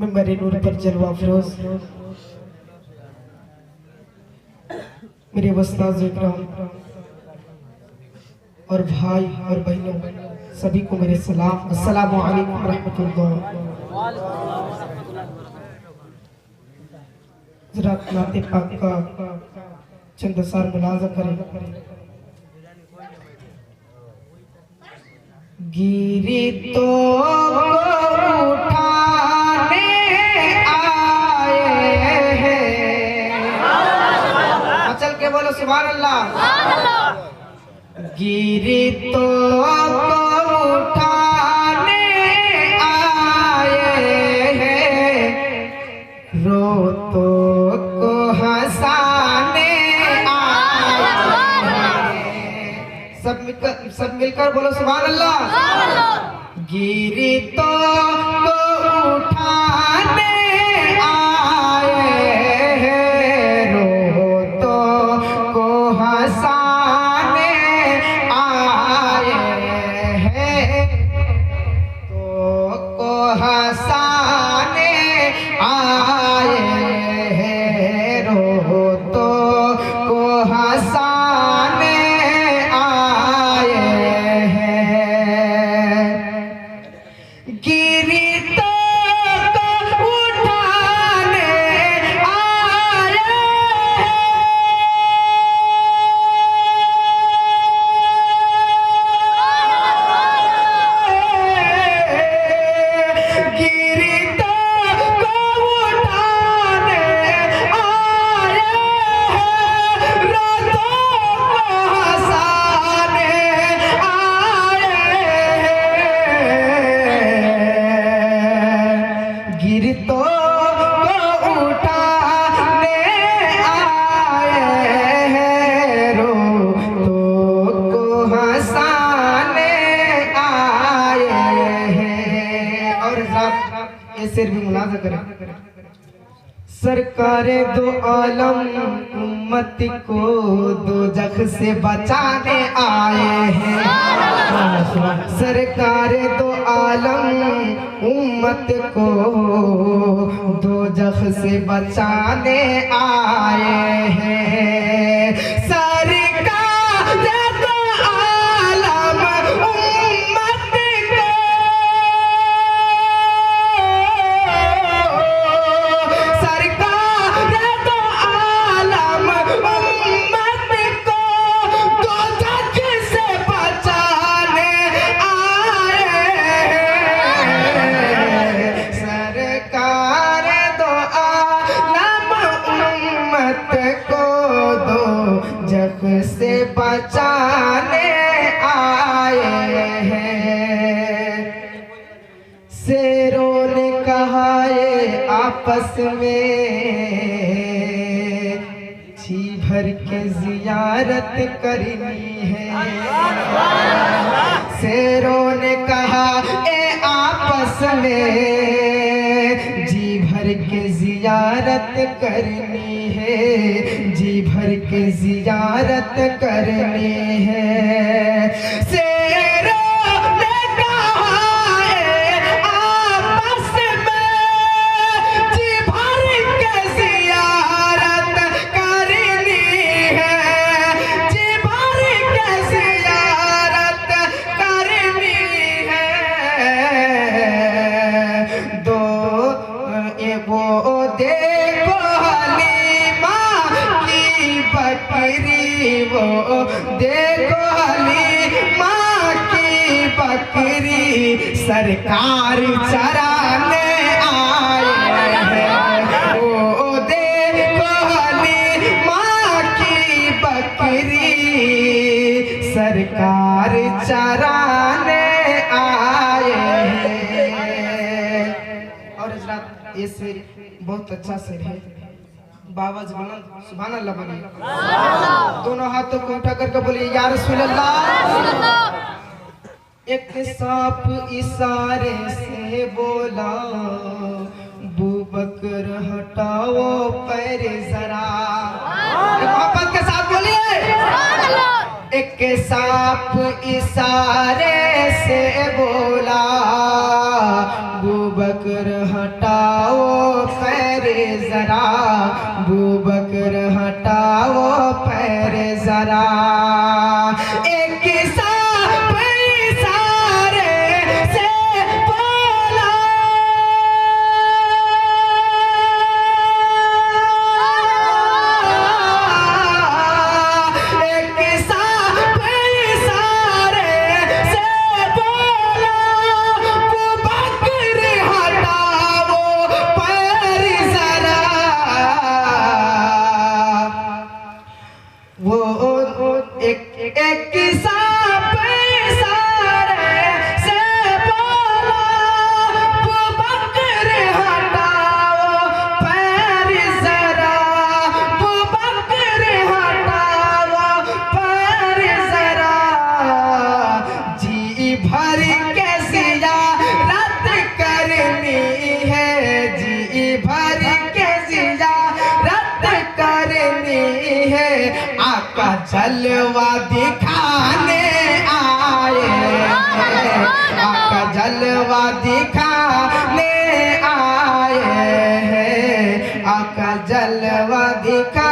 मेरे नूर पर जलवा अफरोज मेरे उस्ताद इकराम और भाई और बहनों सभी को मेरे सलाम। अस्सलामु अलैकुम रहमतुल्लाह। जरा नाते पाक का चंद सार मुलाजा करें। गिरी तो उठाने आए हैं, चल के बोलो सुभान अल्लाह। गिरी तो उठाने आए हैं, रो तो को हंसाने आए हैं। सब मिलकर बोलो सुभान अल्लाह। गिरी तो उठाने आए हैं, रो तो को हंसाने आए हैं, तो को हंसाने आए हैं, रो तो को हंसाने आए हैं। गिरी तो उठाने आए हैं, गिरी तो उठाने आए हैं, रातों को हंसाने आए हैं। गिरी तो उठाने आए हैं, रो तो को हंसाने आए हैं। और साथ ये सिर भी मुलाजा करें। सरकारे दो आलम उम्मत को दोजख से बचाने आए हैं। सरकारे दो आलम उम्मत को दोजख से बचाने आए हैं। सरकारे दो आलम उम्मत को, सरकारे दो आलम उम्मत को दोजख से बचाने आए हैं। सरकार दो आलम उम्मत को दोजख से बचाने आए हैं। शेरों ने कहा ये आपस में जी भर के जियारत करनी है। शेरों ने कहा ए आपस में जी भर के जियारत करनी है, जी भर के जियारत करनी है। शेरों ने कहा ए आपस में जी भर के जियारत करनी है, जी भर के जियारत करनी है। दो वो देखो हलीमा की बकरी, वो देखो हलीमा की बकरी सरकार चराने आए हैं। वो देखो हलीमा की बकरी सरकार चराने आए हैं। और हजरात ये शेर बहुत अच्छा शेर है। बाबा जी बुलंद सुभान अल्लाह बोलिए। दोनों हाथों को उठा करके बोलिए या रसूल अल्लाह। एक सांप इशारे से बोला, बूबकर हटाओ पैर जरा। मोहब्बत के साथ बोलिए। एक सांप इशारे से बोला, बूबकर हटाओ अबू बकर हटाओ पैर जरा, एक सांप इशारे से बोला, एक सांप इशारे से बोला, अबू बकर हटाओ पैर जरा। वो एक सांप इशारे से बोला, अबू बकर हटाओ पैर जरा, अबू बकर हटाओ पैर जरा। जी भर के ज़ियारत करनी है, जी भर के ज़ियारत करनी है, आका जलवा दिखाने आए हैं, आका जलवा दिखाने आए हैं, आका जलवा दिखा